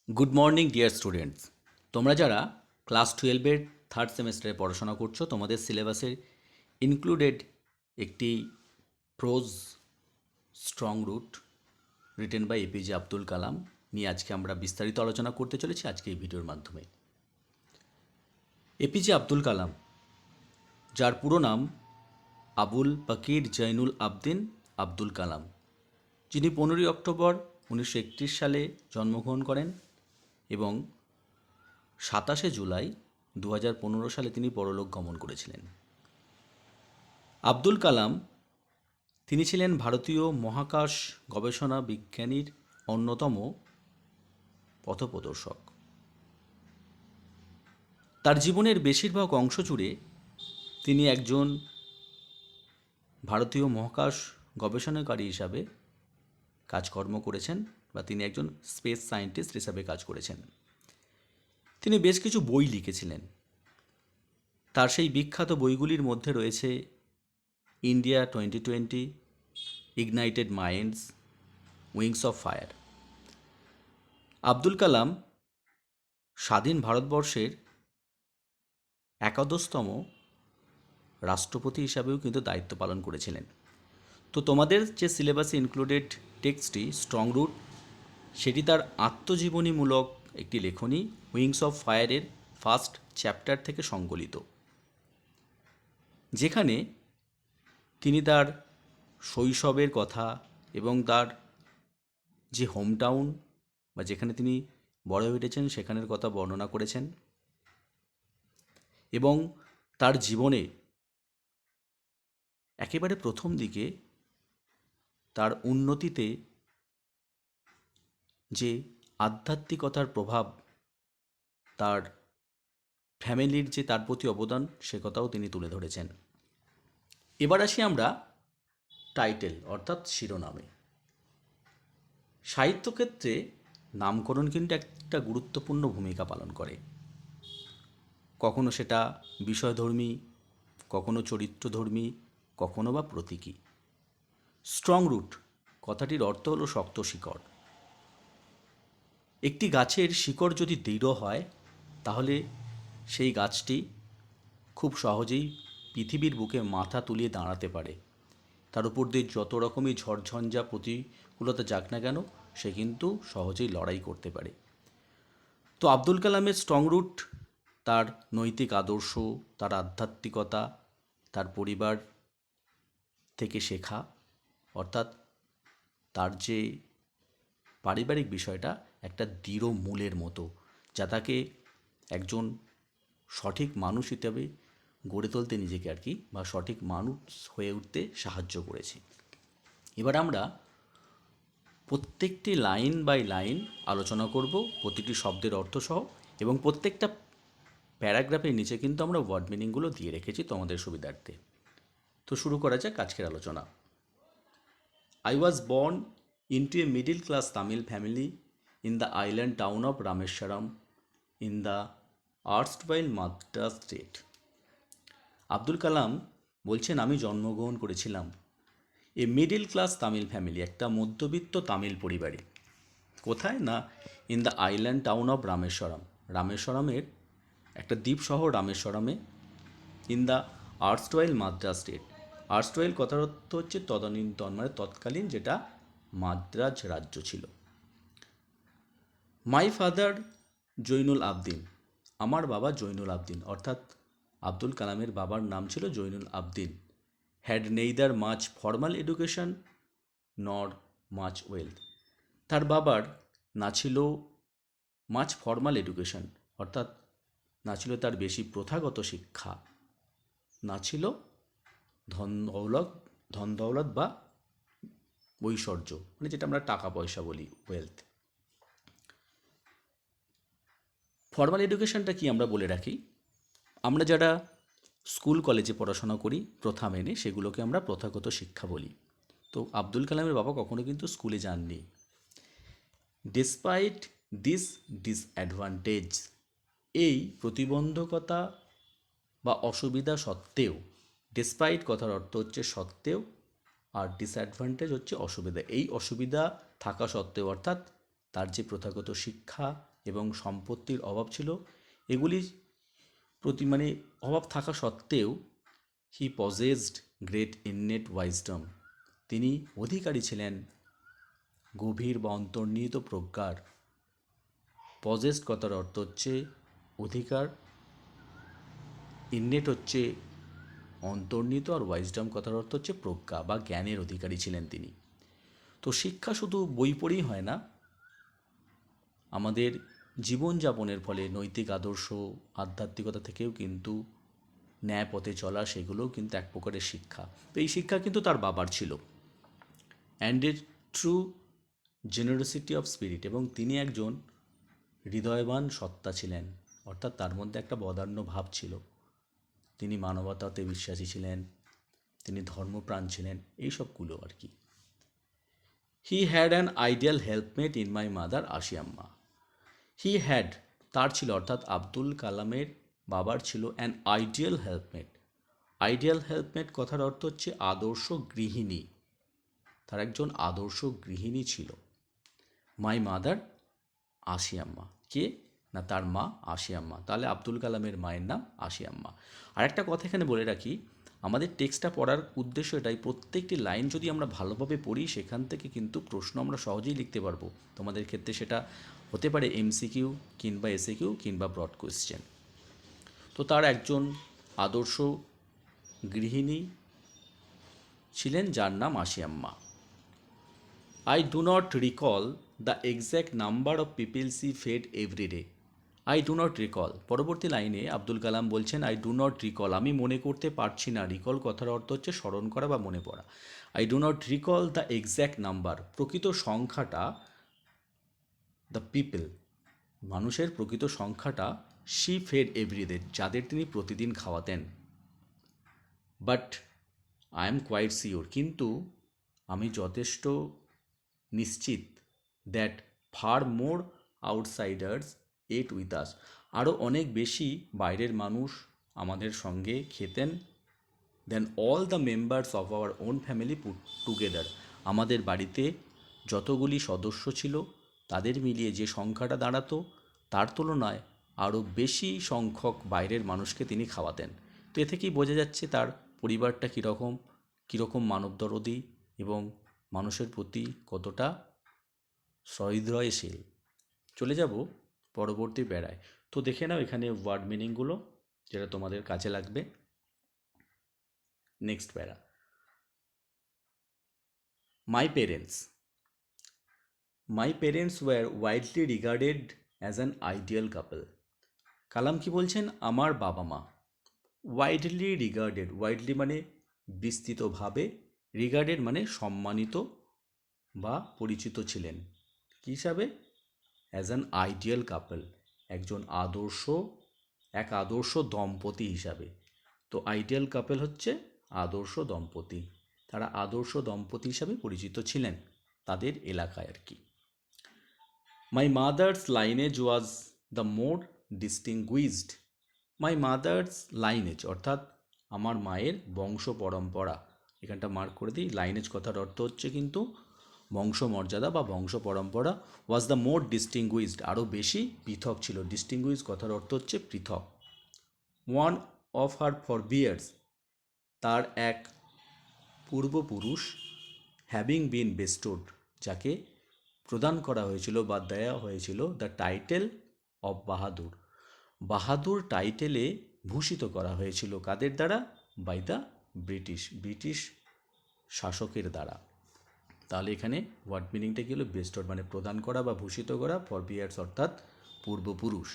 Good morning dear students. তোমরা যারা class 12-এর third সেমেস্টারে পড়াশোনা করছো, তোমাদের সিলেবাসের ইনক্লুডেড একটি prose strong root written by APJ Abdul Kalam নিয়ে আজকে আমরা বিস্তারিত আলোচনা করতে চলেছি আজকে এই ভিডিওর মাধ্যমে। এপিজে আব্দুল কালাম, যার পুরো নাম আবুল পাকির জৈনুল আবদিন আব্দুল কালাম, যিনি 15 অক্টোবর 1931 সালে জন্মগ্রহণ করেন এবং 27 জুলাই 2015 সালে তিনি পরলোক গমন করেছিলেন। আব্দুল কালাম তিনি ছিলেন ভারতীয় মহাকাশ গবেষণা বিজ্ঞানীর অন্যতম পথপ্রদর্শক। তার জীবনের বেশিরভাগ অংশ জুড়ে তিনি একজন ভারতীয় মহাকাশ গবেষণাকারী হিসাবে কাজকর্ম করেছেন, বা তিনি একজন স্পেস সায়েন্টিস্ট হিসাবে কাজ করেছেন। তিনি বেশ কিছু বই লিখেছিলেন। তার সেই বিখ্যাত বইগুলির মধ্যে রয়েছে India 2020, ignited minds, wings of fire. Abdul Kalam স্বাধীন ভারতবর্ষের একাদশতম রাষ্ট্রপতি হিসাবেও কিন্তু দায়িত্ব পালন করেছিলেন। তো তোমাদের যে সিলেবাসে ইনক্লুডেড টেক্সটটি স্ট্রং রুট, সেটি তার আত্মজীবনীমূলক একটি লেখনী উইংস অফ ফায়ারের ফার্স্ট চ্যাপ্টার থেকে সংকলিত, যেখানে তিনি তার শৈশবের কথা এবং তার যে হোমটাউন বা যেখানে তিনি বড় হয়ে উঠেছেন সেখানের কথা বর্ণনা করেছেন, এবং তার জীবনে একেবারে প্রথম দিকে তার উন্নতিতে যে আধ্যাত্মিকতার প্রভাব, তার ফ্যামিলির যে তার প্রতি অবদান, সে কথাও তিনি তুলে ধরেছেন। এবার আসি আমরা টাইটেল অর্থাৎ শিরোনামে। সাহিত্যক্ষেত্রে নামকরণ কিন্তু একটা গুরুত্বপূর্ণ ভূমিকা পালন করে। কখনো সেটা বিষয়ধর্মী, কখনো চরিত্রধর্মী, কখনো বা প্রতীকী। স্ট্রং রুট কথাটির অর্থ হলো শক্ত শিকড়। একটি গাছের শিকড় যদি দৃঢ় হয়, তাহলে সেই গাছটি খুব সহজেই পৃথিবীর বুকে মাথা তুলিয়ে দাঁড়াতে পারে। তার উপর দিয়ে যত রকমই ঝড়ঝঞ্ঝা প্রতিকূলতা যাক না কেন, সে কিন্তু সহজেই লড়াই করতে পারে। তো আব্দুল কালামের স্ট্রং রুট তার নৈতিক আদর্শ, তার আধ্যাত্মিকতা, তার পরিবার থেকে শেখা, অর্থাৎ তার যে পারিবারিক বিষয়টা একটা দৃঢ় মূলের মতো, যা তাকে একজন সঠিক মানুষ হিসেবে গড়ে তুলতে নিজেকে আর কি, বা সঠিক মানুষ হয়ে উঠতে সাহায্য করেছে। এবার আমরা প্রত্যেকটি লাইন বাই লাইন আলোচনা করব, প্রতিটি শব্দের অর্থ সহ, এবং প্রত্যেকটা প্যারাগ্রাফের নিচে কিন্তু আমরা ওয়ার্ড মিনিংগুলো দিয়ে রেখেছি তোমাদের সুবিধার্থে। তো শুরু করা যাক আজকের আলোচনা। I was born into a middle class Tamil family in the island town of Rameswaram in the erstwhile Madras state. Abdul Kalam বলছেন, আমি জন্মগ্রহণ করেছিলাম a middle class Tamil family, একটা মধ্যবিত্ত তামিল পরিবারে। কোথায় না, in the island town of Rameswaram, রামেশ্বরমের একটা দ্বীপ শহর রামেশ্বরমে, in the erstwhile Madras state. Erstwhile কথার অর্থ হচ্ছে তদানীন্তন, মানে তৎকালীন যেটা মাদ্রাজ রাজ্য ছিল। মাই ফাদার জৈনুল আবদিন, আমার বাবা জৈনুল আবদিন, অর্থাৎ আব্দুল কালামের বাবার নাম ছিল Jainul Abdin, had neither much formal education nor much wealth. তার বাবার না ছিল মাচ ফর্মাল এডুকেশন, অর্থাৎ না ছিল তার বেশি প্রথাগত শিক্ষা, না ছিল ধন দৌলত বা ঐশ্বর্য, মানে যেটা আমরা টাকা পয়সা বলি, ওয়েলথ। ফর্মাল এডুকেশনটা কি আমরা বলে রাখি, আমরা যারা স্কুল কলেজে পড়াশোনা করি প্রথা মেনে, সেগুলোকে আমরা প্রথাগত শিক্ষা বলি। তো আব্দুল কালামের বাবা কখনো কিন্তু স্কুলে যাননি। ডিসপাইট দিস ডিসঅ্যাডভান্টেজ, এই প্রতিবন্ধকতা বা অসুবিধা সত্ত্বেও, ডিসপাইট কথার অর্থ হচ্ছে সত্ত্বেও, আর ডিসঅ্যাডভান্টেজ হচ্ছে অসুবিধা, এই অসুবিধা থাকা সত্ত্বেও, অর্থাৎ তার যে প্রথাগত শিক্ষা এবং সম্পত্তির অভাব ছিল, এগুলি অভাব থাকা সত্ত্বেও হি পজেসড গ্রেট ইননেট ওয়াইজডম, তিনি অধিকারী ছিলেন গভীর বা অন্তর্নিহিত প্রজ্ঞার। পজেসড কথার অর্থ হচ্ছে অধিকার, ইননেট হচ্ছে অন্তর্নিহিত, আর ওয়াইজডম কথার অর্থ হচ্ছে প্রজ্ঞা বা জ্ঞানের অধিকারী ছিলেন তিনি। তো শিক্ষা শুধু বই পড়েই হয় না, আমাদের জীবনযাপনের ফলে নৈতিক আদর্শ, আধ্যাত্মিকতা থেকেও কিন্তু ন্যায় পথে চলা, সেগুলোও কিন্তু এক প্রকারের শিক্ষা। তো এই শিক্ষা কিন্তু তার বাবার ছিল। And a true generosity of spirit, এবং তিনি একজন হৃদয়বান সত্তা ছিলেন, অর্থাৎ তার মধ্যে একটা বদান্য ভাব ছিল। তিনি মানবতাতে বিশ্বাসী ছিলেন, তিনি ধর্মপ্রাণ ছিলেন, এই সবগুলো আর কি। He had an ideal helpmate in my mother Ashiamma. He had, তার ছিল, অর্থাৎ আব্দুল কালামের বাবার ছিল an ideal helpmate. Ideal helpmate কথার অর্থ হচ্ছে আদর্শ গৃহিণী, তার একজন আদর্শ গৃহিণী ছিল। মাই মাদার আশিয়াম্মা, কে না তার মা আশিয়াম্মা। তাহলে আব্দুল কালামের মায়ের নাম আশিয়াম্মা। আর একটা কথা এখানে বলে রাখি, আমাদের টেক্সটটা পড়ার উদ্দেশ্য এটাই, প্রত্যেকটি লাইন যদি আমরা ভালোভাবে পড়ি, সেখান থেকে কিন্তু প্রশ্ন আমরা সহজেই লিখতে পারবো। তোমাদের ক্ষেত্রে সেটা হতে পারে এমসিকিউ কিংবা এসএকিউ কিংবা ব্রড কোয়েশ্চেন। তো তার একজন আদর্শ গৃহিণী ছিলেন যার নাম Ashiamma. I do not recall the exact number of people she fed every day. I do not recall, পরবর্তী লাইনে আব্দুল কালাম বলছেন I do not recall, আমি মনে করতে পারছি না। রিকল কথার অর্থ হচ্ছে স্মরণ করা বা মনে পড়া। I do not recall the exact number, প্রকৃত সংখ্যাটা, দ্য পিপল, মানুষের প্রকৃত সংখ্যাটা, she fed every day, যাদের তিনি প্রতিদিন খাওয়াতেন। But I am quite sure, কিন্তু আমি যথেষ্ট নিশ্চিত, that far more outsiders ate with us, আরও অনেক বেশি বাইরের মানুষ আমাদের সঙ্গে খেতেন, then all the members of our own family put together, আমাদের বাড়িতে যতগুলি সদস্য ছিল তাদের মিলিয়ে যে সংখ্যাটা দাঁড়াতো, তার তুলনায় আরও বেশি সংখ্যক বাইরের মানুষকে তিনি খাওয়াতেন। তো এ থেকেই বোঝা যাচ্ছে তার পরিবারটা কীরকম মানবদরদী এবং মানুষের প্রতি কতটা সহৃদয়শীল। চলে যাব পরবর্তী প্যারায়। তো দেখে নাও এখানে ওয়ার্ড মিনিংগুলো, যেটা তোমাদের কাজে লাগবে। Next para, my parents. My parents were widely regarded as an ideal couple. Kalam কি বলছেন? আমার বাবা মা ওয়াইডলি রিগার্ডেড, ওয়াইডলি মানে বিস্তৃতভাবে, রিগার্ডেড মানে সম্মানিত বা পরিচিত ছিলেন, কী হিসাবে? অ্যাজ অ্যান আইডিয়াল কাপল, একজন এক আদর্শ দম্পতি হিসাবে। তো আইডিয়াল কাপল হচ্ছে আদর্শ দম্পতি, তারা আদর্শ দম্পতি হিসাবে পরিচিত ছিলেন তাদের এলাকায় আর কি। My mother's lineage was the more distinguished. My mother's lineage অর্থাৎ আমার মায়ের বংশ পরম্পরা, এখানটা মার্ক করে দিই। লাইনেজ কথার অর্থ হচ্ছে কিন্তু বংশমর্যাদা বা বংশ পরম্পরা। ওয়াজ দ্য মোর ডিস্টিংগুইজড, আরও বেশি পৃথক ছিল। ডিস্টিংগুইজ কথার অর্থ হচ্ছে পৃথক। ওয়ান অফ হার ফরবিয়ার্স, তার এক পূর্বপুরুষ, হ্যাভিং বিন বেস্টোড, যাকে প্রদান করা হয়েছিল বা দেয়া হয়েছিল দ্য টাইটেল অফ বাহাদুর, বাহাদুর টাইটেলে ভূষিত করা হয়েছিল কাদের দ্বারা? বাই দ্য ব্রিটিশ শাসকের দ্বারা। তাহলে এখানে ওয়ার্ড মিনিংটা কি হলো? বেস্টড মানে প্রদান করা বা ভূষিত করা, ফরবিয়ার্স অর্থাৎ পূর্বপুরুষ।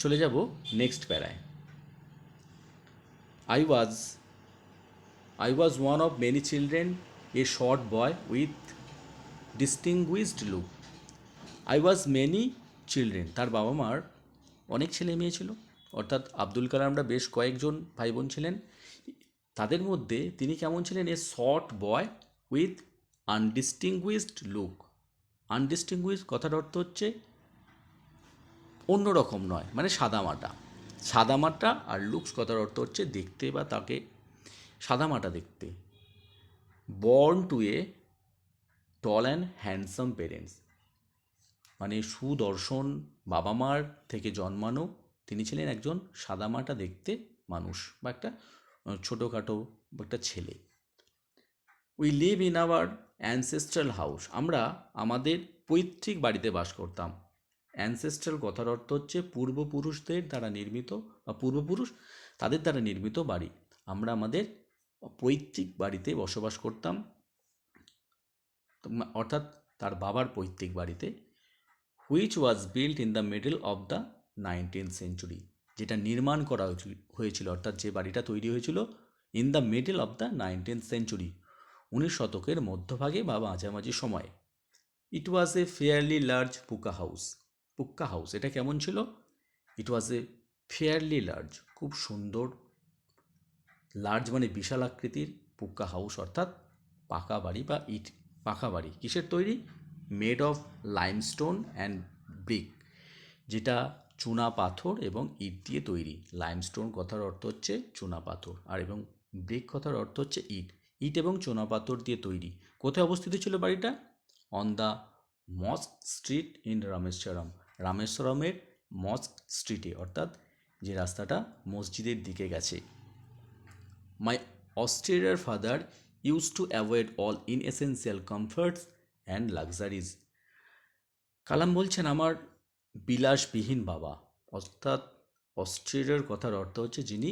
চলে যাব next প্যারায়। I was one of many children, a short boy with distinguished look. I was many children, তার বাবা মার অনেক ছেলে মেয়ে ছিল, অর্থাৎ আব্দুল কালামরা বেশ কয়েকজন ভাই বোন ছিলেন। তাদের মধ্যে তিনি কেমন ছিলেন? A short boy with undistinguished look. Undistinguished কথার অর্থ হচ্ছে অন্যরকম নয়, মানে সাদামাটা, আর লুকস কথার অর্থ হচ্ছে দেখতে বা তাকে সাদামাটা দেখতে। Born to A tall and handsome parents, মানে সুদর্শন বাবা মার থেকে জন্মানো, তিনি ছিলেন একজন সাদামাটা দেখতে মানুষ বা একটা ছোটোখাটো একটা ছেলে। We live in our ancestral house, আমরা আমাদের পৈতৃক বাড়িতে বাস করতাম। অ্যানসেস্ট্রাল কথার অর্থ হচ্ছে পূর্বপুরুষদের দ্বারা নির্মিত বা পূর্বপুরুষ তাদের দ্বারা নির্মিত বাড়ি। আমরা আমাদের পৈতৃক বাড়িতে বসবাস করতাম, অর্থাৎ তার বাবার পৈতৃক বাড়িতে। Which was built in the middle of the 19th century, যেটা নির্মাণ করা হয়েছিল, অর্থাৎ যে বাড়িটা তৈরি হয়েছিল in the middle of the 19th century, 19 শতকের মধ্যভাগে বা মাঝামাঝি সময়ে। ইট ওয়াজ এ ফেয়ারলি লার্জ পুক্কা হাউস। পুক্কা হাউস এটা কেমন ছিল? ইট ওয়াজ এ ফেয়ারলি লার্জ, খুব সুন্দর, লার্জ মানে বিশাল আকৃতির, পুক্কা হাউস অর্থাৎ পাকা বাড়ি বা ইট, পাকা বাড়ি কিসের তৈরি? Made of limestone and brick, যেটা চুনা পাথর এবং ইট দিয়ে তৈরি। লাইমস্টোন কথার অর্থ হচ্ছে চুনা পাথর, আর এবং ব্রিক কথার অর্থ হচ্ছে ইট। ইট এবং চুনা পাথর দিয়ে তৈরি। কোথায় অবস্থিত ছিল বাড়িটা? On the mosque street in Rameswaram, রামেশ্বরমের মস্ক স্ট্রিটে, অর্থাৎ যে রাস্তাটা মসজিদের দিকে গেছে। মাই austere father used to avoid all inessential comforts and luxuries. কালাম বলছেন আমার বিলাসবিহীন বাবা, অর্থাৎ অস্ট্রেলিয়ার কথার অর্থ হচ্ছে যিনি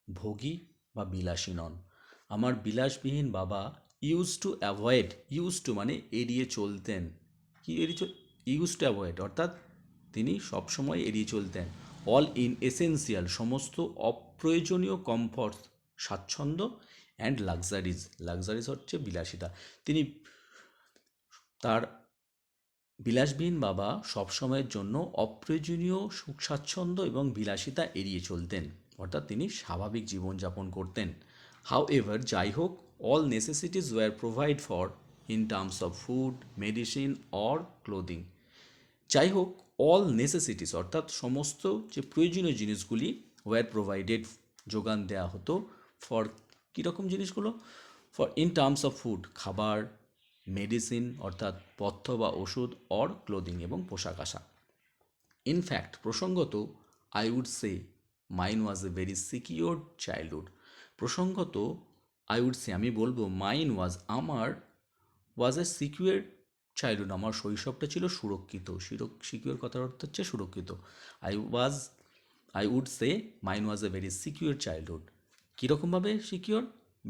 ভোগী বা বিলাসী নন। আমার বিলাসবিহীন বাবা use to avoid, use to মানে এড়িয়ে চলতেন। কি এড়িয়ে ইউজ টু অ্যাভয়েড অর্থাৎ তিনি সবসময় এড়িয়ে চলতেন। অল ইন এসেন্সিয়াল সমস্ত অপ্রয়োজনীয় কমফর্ট, স্বাচ্ছন্দ্য, অ্যান্ড লাক্সারিজ, লাক্সারিজ হচ্ছে বিলাসিতা। তিনি তার বিলাসবিহীন বাবা সবসময়ের জন্য অপ্রয়োজনীয় সুখ স্বাচ্ছন্দ্য এবং বিলাসিতা এড়িয়ে চলতেন, অর্থাৎ তিনি স্বাভাবিক জীবনযাপন করতেন। হাউ এভার, যাই হোক, all necessities were provide for in terms of food, medicine or clothing. যাই হোক, অল নেসেসিটিস অর্থাৎ সমস্ত যে প্রয়োজনীয় জিনিসগুলি ওয়ার প্রোভাইডেড যোগান দেওয়া হতো। ফর কীরকম জিনিসগুলো? For in terms of food খাবার, মেডিসিন অর্থাৎ পথ্য বা ওষুধ, অর ক্লোদিং এবং পোশাক আশাক। ইনফ্যাক্ট প্রসঙ্গত, I would say mine was a very secure childhood. প্রসঙ্গত আই উড সে আমি বলবো, মাইন ওয়াজ আমার, ওয়াজ এ সিকিউর চাইল্ডহুড আমার শৈশবটা ছিল সুরক্ষিত। সিকিউর কথার অর্থ হচ্ছে সুরক্ষিত। I would say mine was a very secure childhood. কীরকমভাবে সিকিউর?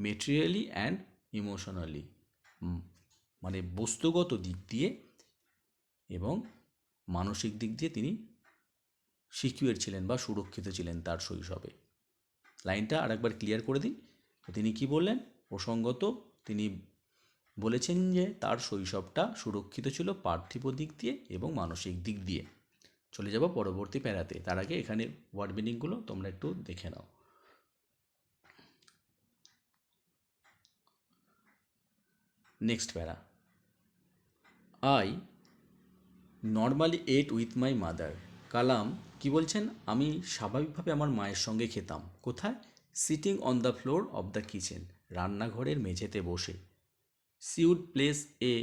মেটেরিয়ালি অ্যান্ড ইমোশনালি, মানে বস্তুগত দিক দিয়ে এবং মানসিক দিক দিয়ে তিনি সিকিউর ছিলেন বা সুরক্ষিত ছিলেন তার শৈশবে। লাইনটা আরেকবার ক্লিয়ার করে দিই। তিনি কি বললেন? প্রসঙ্গত তিনি বলেছেন যে তার শৈশবটা সুরক্ষিত ছিল পার্থিব দিক দিয়ে এবং মানসিক দিক দিয়ে। চলে যাব পরবর্তী প্যারাতে, তার আগে এখানে ওয়ার্ড মিনিংগুলো তোমরা একটু দেখে নাও। Next para, I normally ate with my mother. Kalam কি বলছেন? আমি স্বাভাবিকভাবে আমার মায়ের সঙ্গে খেতাম। কোথায়? Sitting on the floor of the kitchen, রান্নাঘরের মেঝেতে বসে। She would place a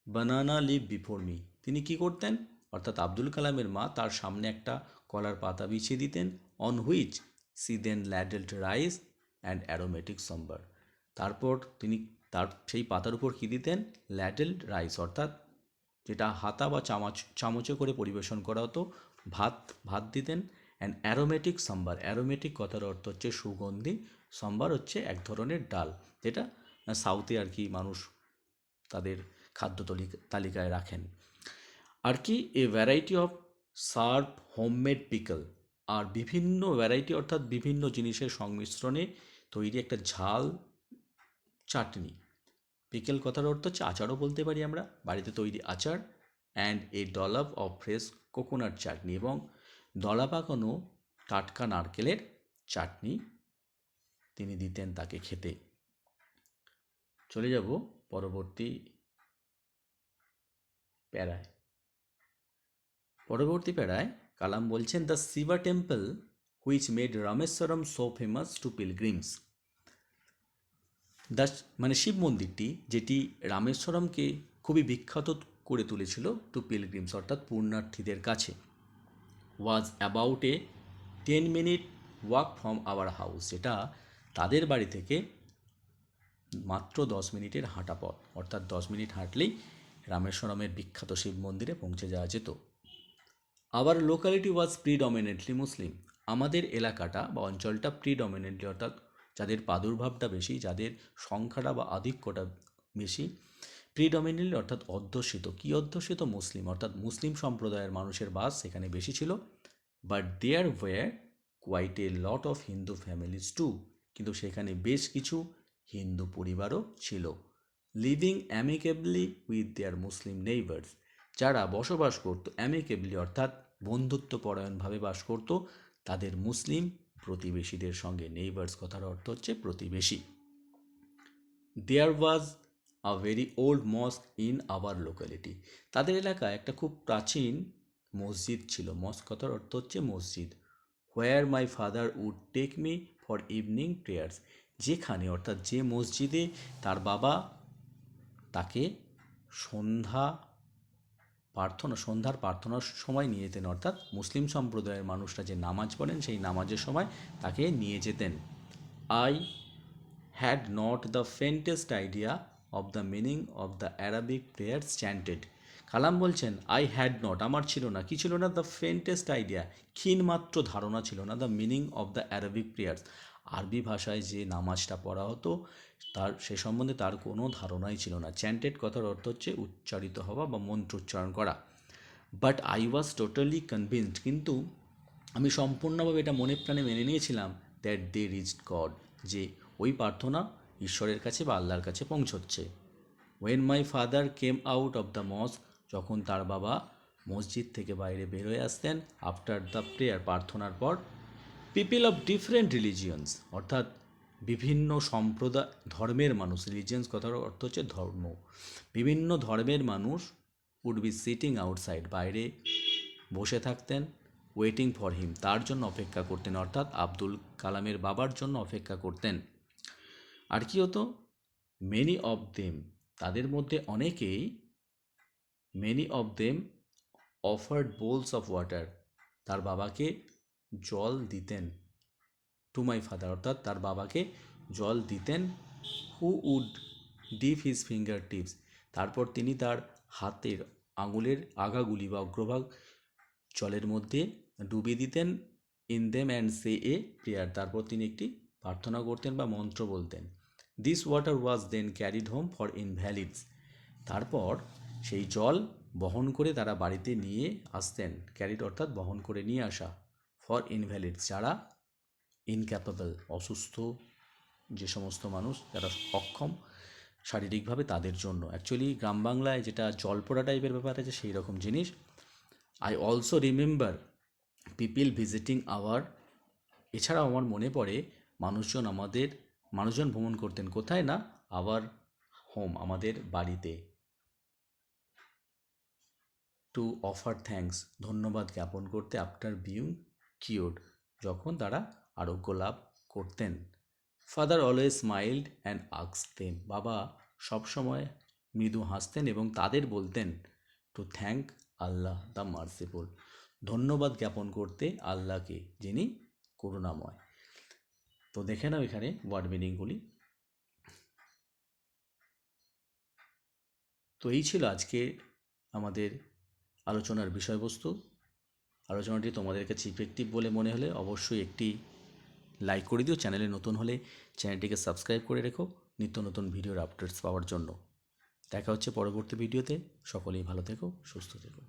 banana leaf before me, তিনি কি করতেন? অর্থাৎ আব্দুল কালামের মা তার সামনে একটা কলার পাতা বিছিয়ে দিতেন। On which she then ladled rice and aromatic sambar, তারপর তিনি তার সেই পাতার উপর কী দিতেন? ল্যাডেলড রাইস অর্থাৎ যেটা হাতা বা চামচে করে পরিবেশন করা হতো, ভাত দিতেন। অ্যান্ড অ্যারোমেটিক সাম্বার, অ্যারোমেটিক কথার অর্থ হচ্ছে সুগন্ধি, সম্বার হচ্ছে এক ধরনের ডাল, যেটা সাউথে আর কি মানুষ তাদের খাদ্য তালিকায় রাখেন। আর কি? A variety of sharp homemade pickle, আর বিভিন্ন ভ্যারাইটি অর্থাৎ বিভিন্ন জিনিসের সংমিশ্রণে তৈরি একটা ঝাল চাটনি। পিকেল কথার অর্থ হচ্ছে আচারও বলতে পারি আমরা, বাড়িতে তৈরি আচার। And a dollop of fresh coconut chutney, এবং দলা পাকানো টাটকা নারকেলের চাটনি তিনি দিতেন তাকে খেতে। চলে যাব পরবর্তী প্যারায়। পরবর্তী প্যারায় কালাম বলছেন, the Shiva temple which made Rameswaram so famous to pilgrims. The মানে শিব মন্দিরটি যেটি রামেশ্বরমকে খুবই বিখ্যাত করে তুলেছিল টু পিলগ্রিমস অর্থাৎ পুণ্যার্থীদের কাছে। Was about a 10 minute walk from our house, যেটা তাদের বাড়ি থেকে মাত্র 10 মিনিটের হাঁটা পথ, অর্থাৎ 10 মিনিট হাঁটলেই রামেশ্বরমের বিখ্যাত শিব মন্দিরে পৌঁছে যাওয়া যেত। আওয়ার লোকালিটি ওয়াজ প্রিডমিনেন্টলি মুসলিম, আমাদের এলাকাটা বা অঞ্চলটা প্রিডমিনেন্টলি অর্থাৎ যাদের প্রাদুর্ভাবটা বেশি, যাদের সংখ্যাটা বা আধিক্যটা বেশি, প্রিডমিনেন্টলি অর্থাৎ অধ্যুষিত, কী অধ্যুষিত? মুসলিম, অর্থাৎ মুসলিম সম্প্রদায়ের মানুষের বাস সেখানে বেশি ছিল। But there were quite a lot of Hindu families too, কিন্তু সেখানে বেশ কিছু হিন্দু পরিবারও ছিল। Living amicably with their Muslim neighbours, যারা বসবাস করত অ্যামিকেবলি অর্থাৎ বন্ধুত্বপরায়ণভাবে বাস করত তাদের মুসলিম প্রতিবেশীদের সঙ্গে। নেইবার্স কথার অর্থ হচ্ছে প্রতিবেশী। There was a very old mosque in our locality, তাদের এলাকায় একটা খুব প্রাচীন মসজিদ ছিল। মস্ক কথার অর্থ হচ্ছে মসজিদ। Where my father would take me for evening prayers, যেখানে অর্থাৎ যে মসজিদে তার বাবা তাকে সন্ধ্যার প্রার্থনার সময় নিয়ে যেতেন, অর্থাৎ মুসলিম সম্প্রদায়ের মানুষরা যে নামাজ পড়েন সেই নামাজের সময় তাকে নিয়ে যেতেন। I had not the faintest idea of the meaning of the Arabic prayers chanted, Kalam বলছেন আই হ্যাড নট, আমার ছিল না, কি ছিল না? দ্য ফেন্টেস্ট আইডিয়া, ক্ষীণমাত্র ধারণা ছিল না, the meaning of the Arabic prayers, আরবি ভাষায় যে নামাজটা পড়া হতো তার সে সম্বন্ধে তার কোনো ধারণাই ছিল না। চ্যান্টেড কথার অর্থ হচ্ছে উচ্চারিত হওয়া বা মন্ত্র উচ্চারণ করা। But I was totally convinced, কিন্তু আমি সম্পূর্ণভাবে এটা মনে প্রাণে মেনে নিয়েছিলাম দ্যাট দে রিচড গড, যে ওই প্রার্থনা ঈশ্বরের কাছে বা আল্লাহর কাছে পৌঁছচ্ছে। When my father came out of the mosque, যখন তার বাবা মসজিদ থেকে বাইরে বের হয়ে আসতেন, আফটার দ্য প্রেয়ার প্রার্থনার পর, পিপল অফ ডিফারেন্ট রিলিজিয়ন্স অর্থাৎ বিভিন্ন সম্প্রদায় ধর্মের মানুষ, রিলিজিয়ন্স কথার অর্থ হচ্ছে ধর্ম, বিভিন্ন ধর্মের মানুষ উড বি সিটিং আউটসাইড, বাইরে বসে থাকতেন, ওয়েটিং ফর হিম, তার জন্য অপেক্ষা করতেন, অর্থাৎ আব্দুল কালামের বাবার জন্য অপেক্ষা করতেন। আর কি হতো? মেনি অফ দেম, তাদের মধ্যে অনেকেই, many of them offered bowls of water, তার বাবাকে জল দিতেন, টু মাই ফাদার অর্থাৎ তার বাবাকে জল দিতেন। Who would dip his finger tips, তারপর তিনি তার হাতের আঙুলের আগাগুলি বা অগ্রভাগ জলের মধ্যে ডুবিয়ে দিতেন। In them and say a prayer, তারপর তিনি একটি প্রার্থনা করতেন বা মন্ত্র বলতেন। This water was then carried home for invalids, তারপর সেই জল বহন করে তারা বাড়িতে নিয়ে আসতেন। ক্যারিড অর্থাৎ বহন করে নিয়ে আসা। ফর ইনভ্যালিডস, যারা ইনক্যাপেবল, অসুস্থ যে সমস্ত মানুষ যারা অক্ষম শারীরিকভাবে, তাদের জন্য। অ্যাকচুয়ালি গ্রাম বাংলায় যেটা জলপোড়া টাইপের ব্যাপার আছে সেই রকম জিনিস। I also remember people visiting our, এছাড়াও আমার মনে পড়ে মানুষজন ভ্রমণ করতেন, কোথায় না? আওয়ার হোম, আমাদের বাড়িতে। টু অফার থ্যাঙ্কস, ধন্যবাদ জ্ঞাপন করতে, আফটার বিইং কিওর্ড, যখন তারা আরোগ্য লাভ করতেন। Father always smiled and asked them, বাবা সবসময় মৃদু হাসতেন এবং তাদের বলতেন to thank Allah the merciful, ধন্যবাদ জ্ঞাপন করতে আল্লাহকে যিনি করুণাময়। তো দেখে নাও এখানে ওয়ার্ড মিনিংগুলি। তো এই ছিল আজকে আমাদের আলোচনার বিষয়বস্তু। আলোচনাটি তোমাদের কাছে ইফেক্টিভ বলে মনে হলে অবশ্যই একটি লাইক করে দিও। চ্যানেলে নতুন হলে চ্যানেলটিকে সাবস্ক্রাইব করে রেখো নিত্য নতুন ভিডিওর আপডেটস পাওয়ার জন্য। দেখা হচ্ছে পরবর্তী ভিডিওতে। সকলেই ভালো থেকো, সুস্থ থেকো।